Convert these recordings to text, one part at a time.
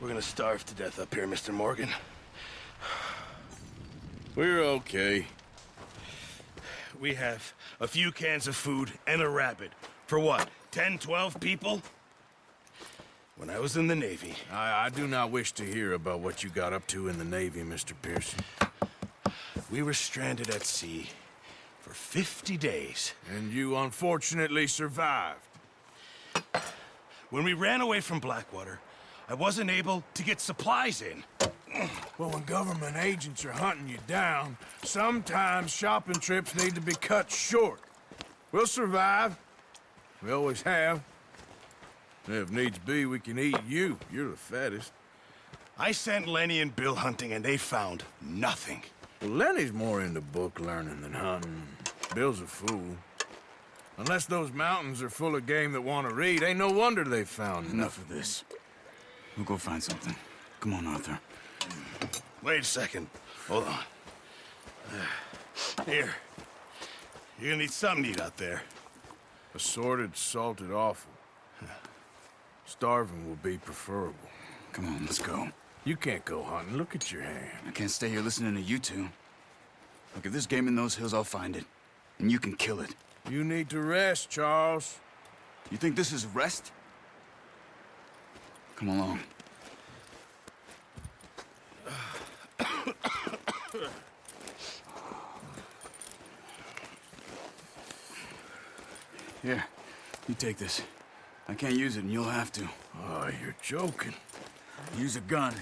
We're gonna starve to death up here, Mr. Morgan. We're okay. We have a few cans of food and a rabbit. For what, 10, 12 people? When I was in the Navy... I do not wish to hear about what you got up to in the Navy, Mr. Pearson. We were stranded at sea for 50 days. And you unfortunately survived. When we ran away from Blackwater, I wasn't able to get supplies in. Well, when government agents are hunting you down, sometimes shopping trips need to be cut short. We'll survive. We always have. If needs be, we can eat you. You're the fattest. I sent Lenny and Bill hunting, and they found nothing. Well, Lenny's more into book learning than hunting. Bill's a fool. Unless those mountains are full of game that want to read, ain't no wonder they found Enough of this. We'll go find something. Come on, Arthur. Wait a second. Hold on. Here. You're gonna need something to eat out there. Assorted, salted offal. Starving will be preferable. Come on, let's go. You can't go hunting. Look at your hand. I can't stay here listening to you two. Look, if there's game in those hills, I'll find it. And you can kill it. You need to rest, Charles. You think this is rest? Come along. Here, you take this. I can't use it, and you'll have to. Oh, you're joking. Use a gun,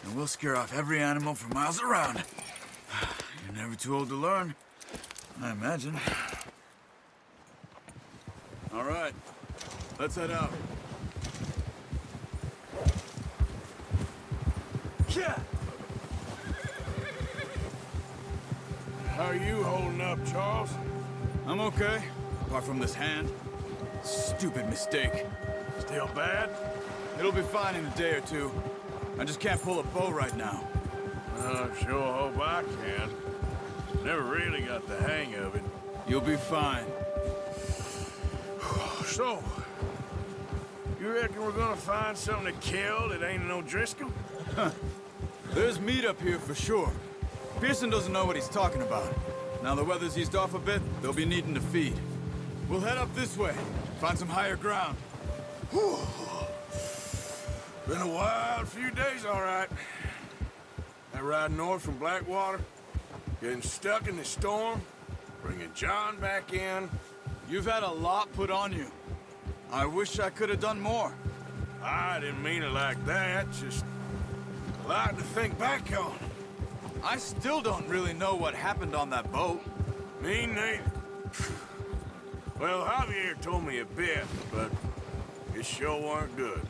and we'll scare off every animal for miles around. You're never too old to learn, I imagine. All right, let's head out. Yeah. How are you holding up, Charles? I'm okay, apart from this hand. Stupid mistake. Still bad? It'll be fine in a day or two. I just can't pull a bow right now. I sure hope I can. Never really got the hang of it. You'll be fine. So, you reckon we're gonna find something to kill that ain't no Driscoll? There's meat up here for sure. Pearson doesn't know what he's talking about. Now the weather's eased off a bit, they'll be needing to feed. We'll head up this way, find some higher ground. Whew. Been a wild few days, all right. That ride north from Blackwater, getting stuck in the storm, bringing John back in. You've had a lot put on you. I wish I could have done more. I didn't mean it like that, just a lot to think back on. I still don't really know what happened on that boat. Me neither. Well, Javier told me a bit, but it sure weren't good.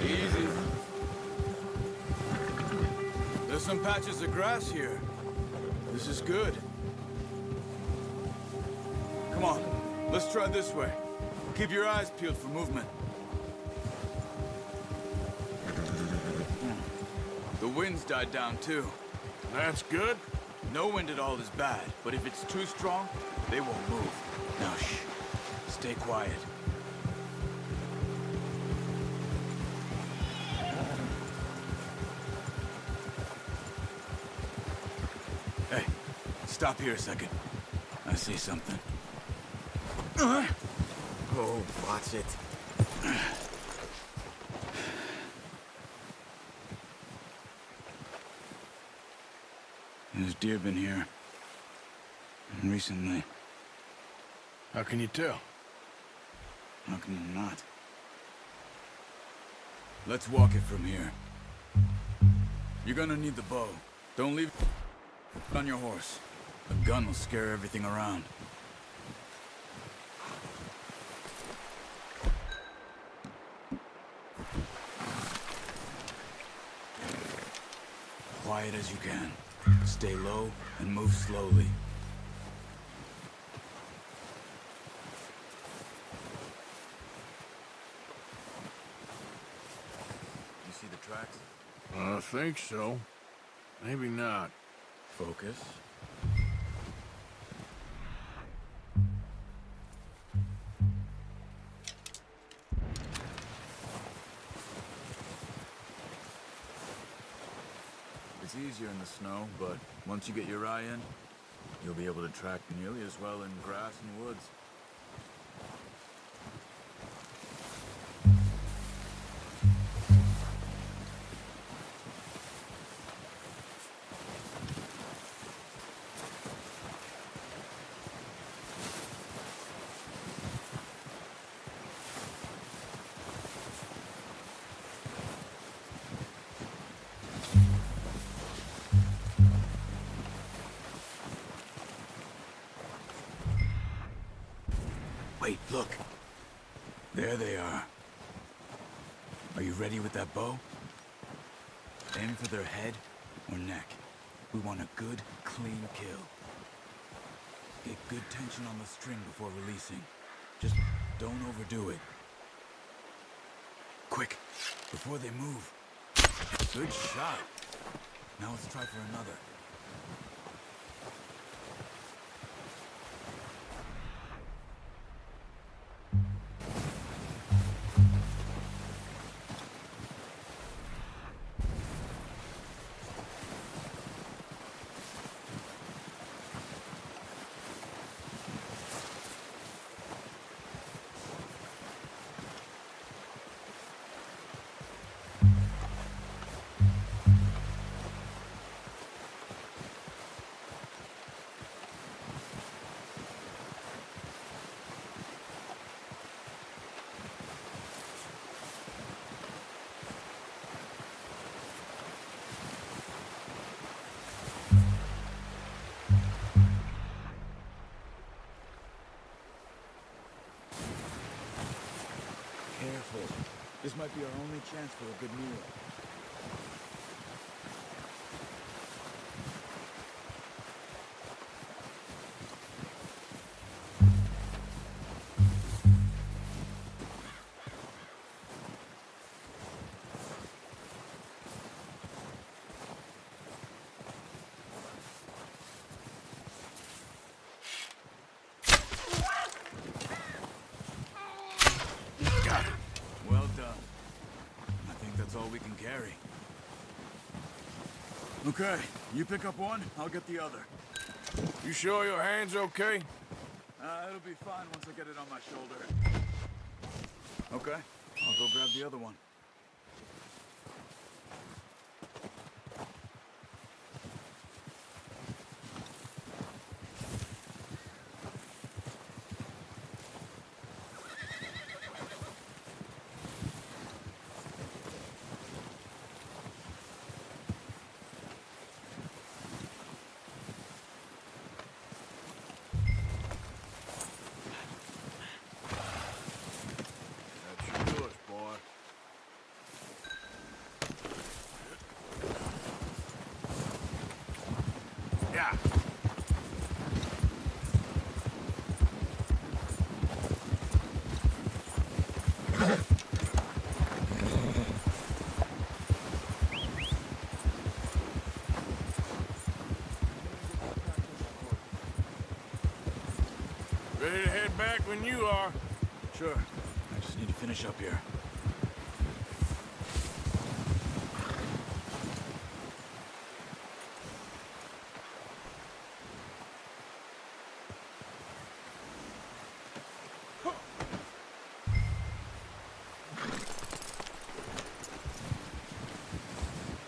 Easy. There's some patches of grass here. This is good. Come on, let's try this way. Keep your eyes peeled for movement. The wind's died down too. That's good. No wind at all is bad, but if it's too strong, they won't move. Now shh, stay quiet. Hey, stop here a second. I see something. Oh, watch it. There's deer been here. Recently. How can you tell? How can you not? Let's walk it from here. You're gonna need the bow. Don't leave it on your horse. A gun will scare everything around. Quiet as you can. Stay low and move slowly. You see the tracks? I think so. Maybe not. Focus. It's easier in the snow, but once you get your eye in, you'll be able to track nearly as well in grass and woods. Wait, look. There they are. Are you ready with that bow? Aim for their head or neck. We want a good, clean kill. Get good tension on the string before releasing. Just don't overdo it. Quick, before they move. Good shot. Now let's try for another. Careful. This might be our only chance for a good meal. Well done. I think that's all we can carry. Okay, you pick up one, I'll get the other. You sure your hand's okay? It'll be fine once I get it on my shoulder. Okay, I'll go grab the other one. That's yours, boy. Yeah. Ready to head back when you are. Sure, I just need to finish up here.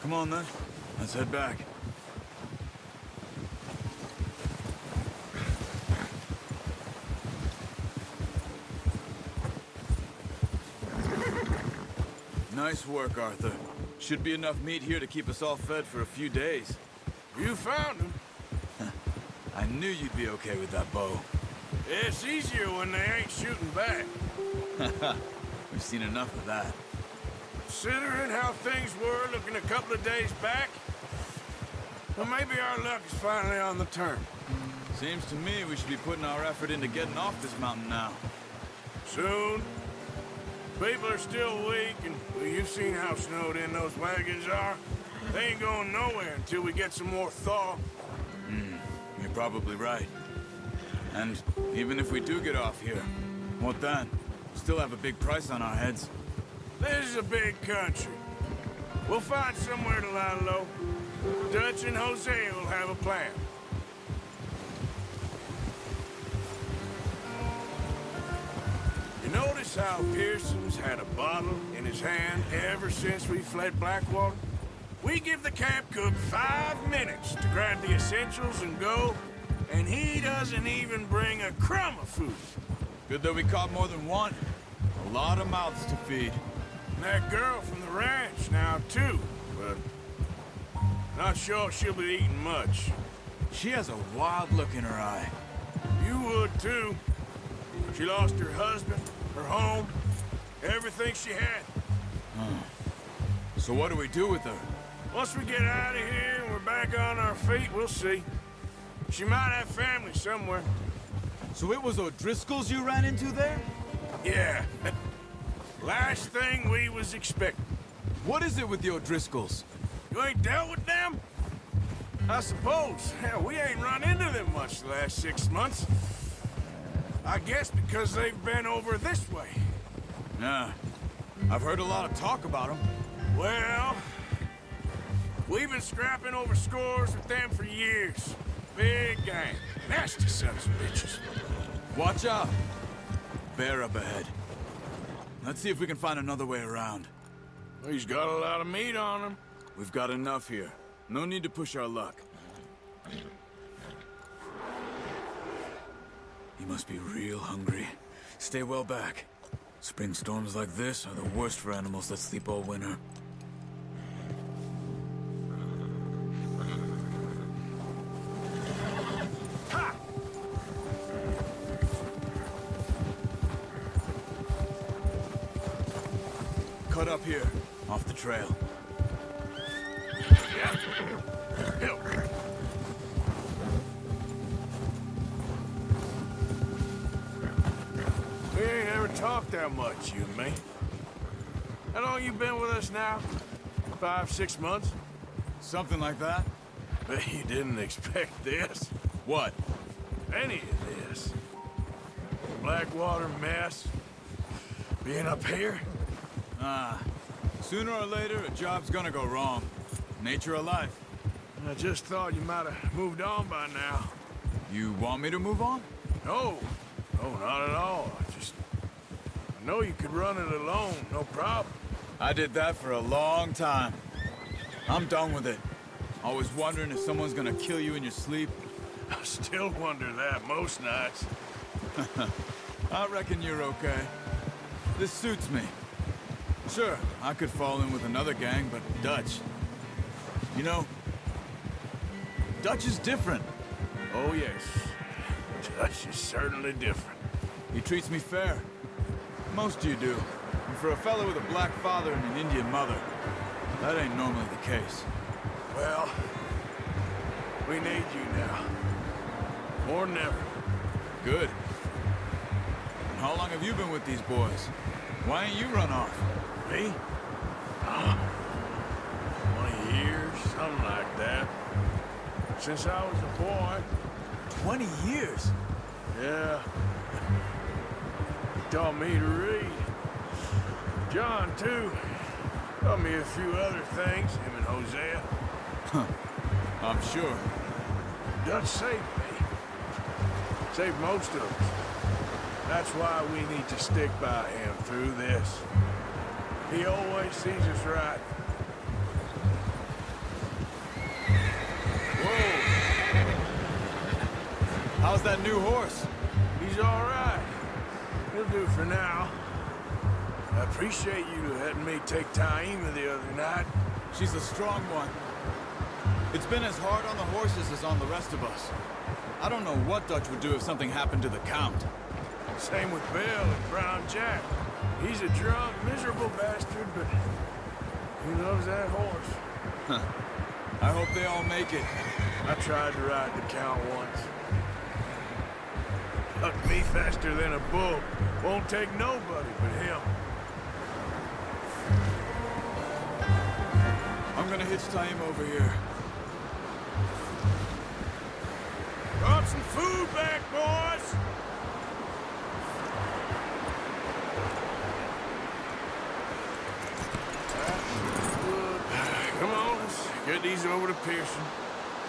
Come on then, let's head back. Nice work, Arthur. Should be enough meat here to keep us all fed for a few days. You found him. I knew you'd be okay with that bow. It's easier when they ain't shooting back. We've seen enough of that. Considering how things were looking a couple of days back, well, maybe our luck is finally on the turn. Seems to me we should be putting our effort into getting off this mountain now. Soon. People are still weak, and well, you've seen how snowed in those wagons are. They ain't going nowhere until we get some more thaw. You're probably right. And even if we do get off here, what then? Still have a big price on our heads. This is a big country. We'll find somewhere to lie low. Dutch and Hosea will have a plan. You notice how Pearson's had a bottle in his hand ever since we fled Blackwater? We give the camp cook 5 minutes to grab the essentials and go, and he doesn't even bring a crumb of food. Good that we caught more than one. A lot of mouths to feed. And that girl from the ranch now, too, but not sure she'll be eating much. She has a wild look in her eye. You would, too. She lost her husband, her home, everything she had. So what do we do with her? Once we get out of here and we're back on our feet, we'll see. She might have family somewhere. So it was O'Driscoll's you ran into there? Yeah. Last thing we was expecting. What is it with the O'Driscolls? You ain't dealt with them? I suppose. Hell, we ain't run into them much the last 6 months. I guess because they've been over this way. Yeah. I've heard a lot of talk about them. Well, we've been scrapping over scores with them for years. Big gang. Nasty sons of bitches. Watch out. Bear up ahead. Let's see if we can find another way around. He's got a lot of meat on him. We've got enough here. No need to push our luck. He must be real hungry. Stay well back. Spring storms like this are the worst for animals that sleep all winter. Ha! Cut up here, off the trail. Yeah. Help. We ain't ever talked that much, you and me. How long you been with us now? 5, 6 months? Something like that? Bet you didn't expect this. What? Any of this. Blackwater mess. Being up here? Sooner or later, a job's gonna go wrong. Nature of life. I just thought you might have moved on by now. You want me to move on? No. No, not at all. I know you could run it alone, no problem. I did that for a long time. I'm done with it. Always wondering if someone's gonna kill you in your sleep. I still wonder that most nights. I reckon you're okay. This suits me. Sure, I could fall in with another gang, but Dutch... You know, Dutch is different. Oh, yes. Dutch is certainly different. He treats me fair. Most of you do. And for a fellow with a black father and an Indian mother, that ain't normally the case. Well, we need you now. More than ever. Good. And how long have you been with these boys? Why ain't you run off? Me? 20 years, something like that. Since I was a boy. 20 years? Yeah. He taught me to read. John, too. Taught me a few other things, him and Hosea. I'm sure. Dutch saved me. Saved most of us. That's why we need to stick by him through this. He always sees us right. Whoa! How's that new horse? He's all right. He'll do for now. I appreciate you letting me take Taima the other night. She's a strong one. It's been as hard on the horses as on the rest of us. I don't know what Dutch would do if something happened to the Count. Same with Bill and Brown Jack. He's a drunk, miserable bastard, but he loves that horse. I hope they all make it. I tried to ride the Count once. Hucked me faster than a bull. Won't take nobody but him. I'm gonna hitch tie him over here. Brought some food back, boys! Come on, let's get these over to Pearson.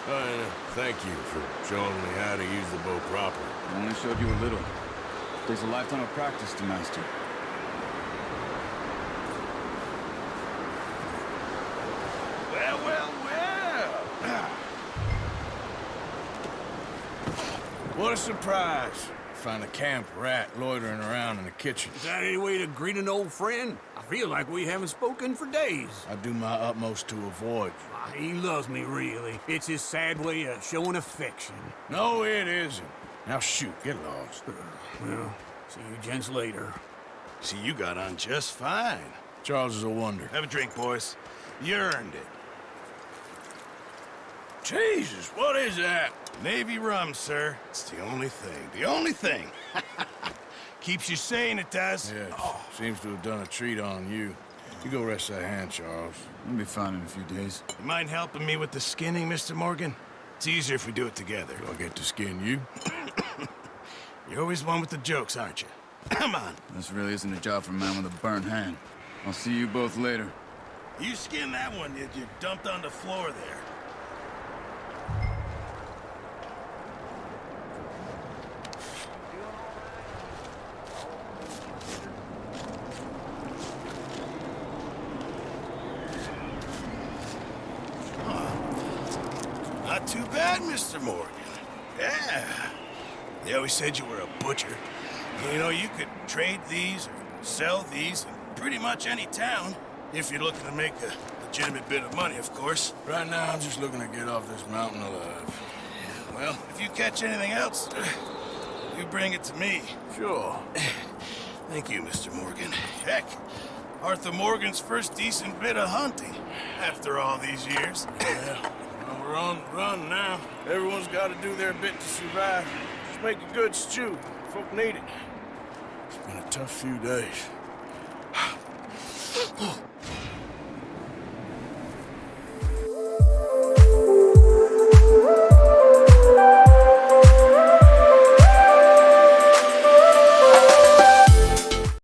And thank you for showing me how to use the bow properly. I only showed you a little. Takes a lifetime of practice to master. Well, well, well. What a surprise. Find a camp rat loitering around in the kitchen. Is that any way to greet an old friend? I feel like we haven't spoken for days. I do my utmost to avoid you. He loves me, really. It's his sad way of showing affection. No, it isn't. Now shoot, get lost. Well, see you gents later. See, you got on just fine. Charles is a wonder. Have a drink, boys. You earned it. Jesus, what is that? Navy rum, sir. It's the only thing. The only thing. Keeps you sane, it does. Yes, seems to have done a treat on you. You go rest that hand, Charles. I'll be fine in a few days. You mind helping me with the skinning, Mr. Morgan? It's easier if we do it together. Do I get to skin you? You're always one with the jokes, aren't you? Come on. This really isn't a job for a man with a burnt hand. I'll see you both later. You skinned that one that you dumped on the floor there. Not too bad, Mr. Morgan. Yeah. They always said you were a butcher. You know, you could trade these or sell these in pretty much any town, if you're looking to make a legitimate bit of money, of course. Right now, I'm just looking to get off this mountain alive. Well, if you catch anything else, you bring it to me. Sure. Thank you, Mr. Morgan. Heck, Arthur Morgan's first decent bit of hunting after all these years. Yeah. Well, we're on the run now. Everyone's got to do their bit to survive. Just make a good stew. Folk need it. It's been a tough few days.